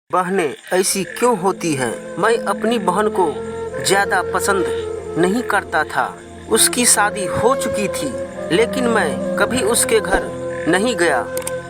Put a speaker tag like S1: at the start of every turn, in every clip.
S1: बहनें ऐसी क्यों होती हैं? मैं अपनी बहन को ज़्यादा पसंद नहीं करता था। उसकी शादी हो चुकी थी, लेकिन मैं कभी उसके घर नहीं गया।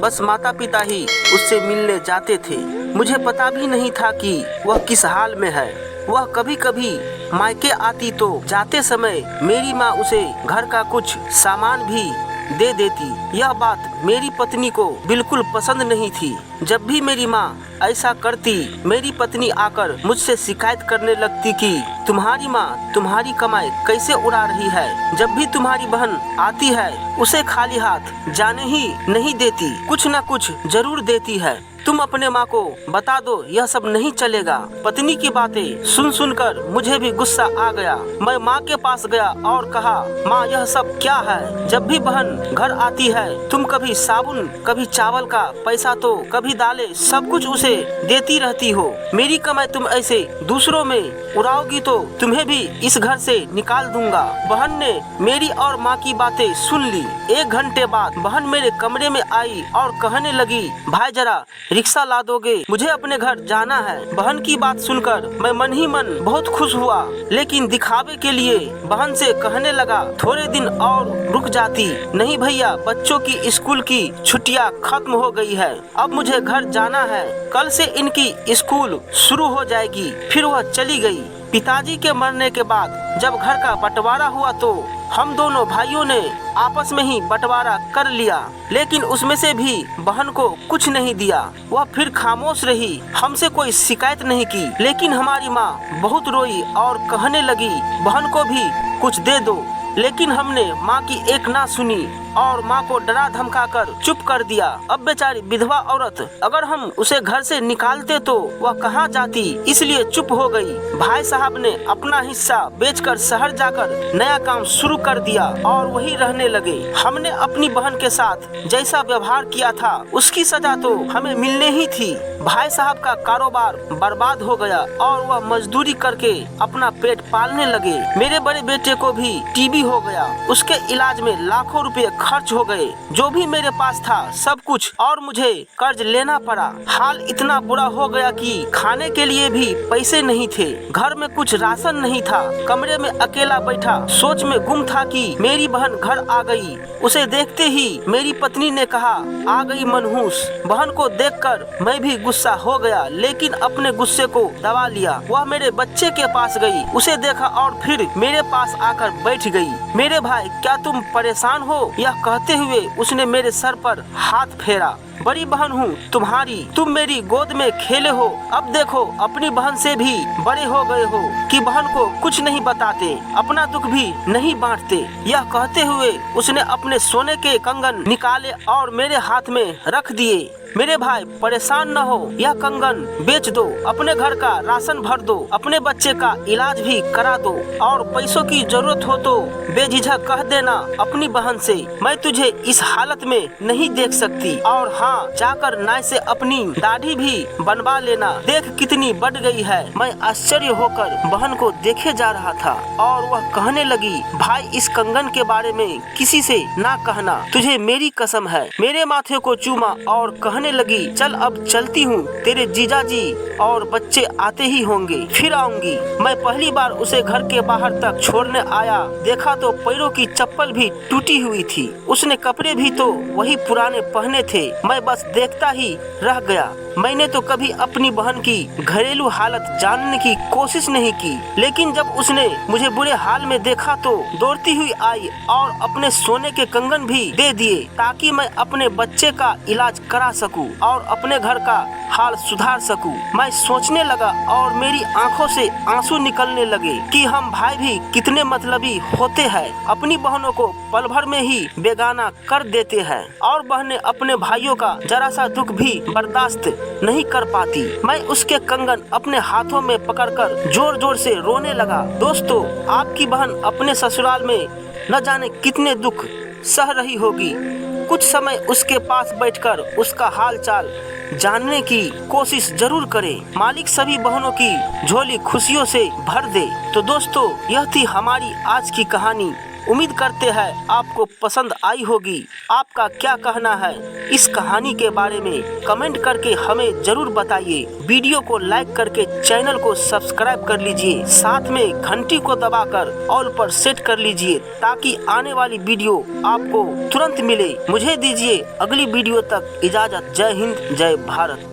S1: बस माता पिता ही उससे मिलने जाते थे। मुझे पता भी नहीं था कि वह किस हाल में है। वह कभी कभी मायके आती तो जाते समय मेरी माँ उसे घर का कुछ सामान भी दे देती। यह बात मेरी पत्नी को बिल्कुल पसंद नहीं थी। जब भी मेरी माँ ऐसा करती, मेरी पत्नी आकर मुझसे शिकायत करने लगती कि तुम्हारी माँ तुम्हारी कमाई कैसे उड़ा रही है। जब भी तुम्हारी बहन आती है उसे खाली हाथ जाने ही नहीं देती, कुछ न कुछ जरूर देती है। तुम अपने माँ को बता दो, यह सब नहीं चलेगा। पत्नी की बातें सुन सुनकर मुझे भी गुस्सा आ गया। मैं माँ के पास गया और कहा, माँ यह सब क्या है? जब भी बहन घर आती है तुम कभी साबुन, कभी चावल का पैसा तो कभी दालें, सब कुछ उसे देती रहती हो। मेरी कमाई तुम ऐसे दूसरों में उड़ाओगी तो तुम्हें भी इस घर से निकाल दूंगा। बहन ने मेरी और माँ की बातें सुन ली। 1 घंटे बाद बहन मेरे कमरे में आई और कहने लगी, भाई जरा रिक्शा ला दोगे, मुझे अपने घर जाना है। बहन की बात सुनकर मैं मन ही मन बहुत खुश हुआ, लेकिन दिखावे के लिए बहन से कहने लगा, थोड़े दिन और रुक जाती। नहीं भैया, बच्चों की स्कूल की छुट्टियां खत्म हो गई है, अब मुझे घर जाना है। कल से इनकी स्कूल शुरू हो जाएगी। फिर वह चली गई। पिताजी के मरने के बाद जब घर का बंटवारा हुआ तो हम दोनों भाइयों ने आपस में ही बंटवारा कर लिया, लेकिन उसमें से भी बहन को कुछ नहीं दिया। वह फिर खामोश रही, हमसे कोई शिकायत नहीं की। लेकिन हमारी माँ बहुत रोई और कहने लगी, बहन को भी कुछ दे दो। लेकिन हमने माँ की एक ना सुनी और माँ को डरा धमका कर चुप कर दिया। अब बेचारी विधवा औरत, अगर हम उसे घर से निकालते तो वह कहाँ जाती, इसलिए चुप हो गई। भाई साहब ने अपना हिस्सा बेचकर शहर जाकर नया काम शुरू कर दिया और वही रहने लगे। हमने अपनी बहन के साथ जैसा व्यवहार किया था उसकी सजा तो हमें मिलने ही थी। भाई साहब का कारोबार बर्बाद हो गया और वह मजदूरी करके अपना पेट पालने लगे। मेरे बड़े बेटे को भी टीबी हो गया, उसके इलाज में लाखों रुपए खर्च हो गए। जो भी मेरे पास था सब कुछ, और मुझे कर्ज लेना पड़ा। हाल इतना बुरा हो गया कि खाने के लिए भी पैसे नहीं थे। घर में कुछ राशन नहीं था। कमरे में अकेला बैठा सोच में गुम था कि मेरी बहन घर आ गई। उसे देखते ही मेरी पत्नी ने कहा, आ गई मनहूस। बहन को देखकर मैं भी गुस्सा हो गया, लेकिन अपने गुस्से को दबा लिया। वह मेरे बच्चे के पास गई, उसे देखा और फिर मेरे पास आकर बैठ गई। मेरे भाई, क्या तुम परेशान हो? यह कहते हुए उसने मेरे सर पर हाथ फेरा। बड़ी बहन हूँ तुम्हारी, तुम मेरी गोद में खेले हो। अब देखो, अपनी बहन से भी बड़े हो गए हो कि बहन को कुछ नहीं बताते, अपना दुख भी नहीं बांटते। यह कहते हुए उसने अपने सोने के कंगन निकाले और मेरे हाथ में रख दिए। मेरे भाई, परेशान न हो, यह कंगन बेच दो, अपने घर का राशन भर दो, अपने बच्चे का इलाज भी करा दो, और पैसों की जरूरत हो तो बेझिझक कह देना अपनी बहन से, मैं तुझे इस हालत में नहीं देख सकती। और हाँ, जाकर नाई से अपनी दाढ़ी भी बनवा लेना, देख कितनी बढ़ गई है। मैं आश्चर्य होकर बहन को देखे जा रहा था और वह कहने लगी, भाई इस कंगन के बारे में किसी से ना कहना, तुझे मेरी कसम है। मेरे माथे को चूमा और कहने लगी, चल अब चलती हूँ, तेरे जीजा जी और बच्चे आते ही होंगे, फिर आऊंगी। मैं पहली बार उसे घर के बाहर तक छोड़ने आया, देखा तो पैरों की चप्पल भी टूटी हुई थी। उसने कपड़े भी तो वही पुराने पहने थे। मैं बस देखता ही रह गया। मैंने तो कभी अपनी बहन की घरेलू हालत जानने की कोशिश नहीं की, लेकिन जब उसने मुझे बुरे हाल में देखा तो दौड़ती हुई आई और अपने सोने के कंगन भी दे दिए, ताकि मैं अपने बच्चे का इलाज करा सकूं और अपने घर का हाल सुधार सकूं। मैं सोचने लगा और मेरी आंखों से आंसू निकलने लगे कि हम भाई भी कितने मतलबी होते हैं, अपनी बहनों को पल भर में ही बेगाना कर देते हैं और बहनें अपने भाइयों का जरा सा दुख भी बर्दाश्त नहीं कर पाती। मैं उसके कंगन अपने हाथों में पकड़कर जोर जोर से रोने लगा। दोस्तों, आपकी बहन अपने ससुराल में न जाने कितने दुख सह रही होगी। कुछ समय उसके पास बैठकर उसका हाल चाल जानने की कोशिश जरूर करें। मालिक सभी बहनों की झोली खुशियों से भर दे। तो दोस्तों, यह थी हमारी आज की कहानी। उम्मीद करते हैं आपको पसंद आई होगी। आपका क्या कहना है इस कहानी के बारे में कमेंट करके हमें जरूर बताइए। वीडियो को लाइक करके चैनल को सब्सक्राइब कर लीजिए, साथ में घंटी को दबाकर ऑल पर सेट कर लीजिए ताकि आने वाली वीडियो आपको तुरंत मिले। मुझे दीजिए अगली वीडियो तक इजाजत। जय हिंद, जय भारत।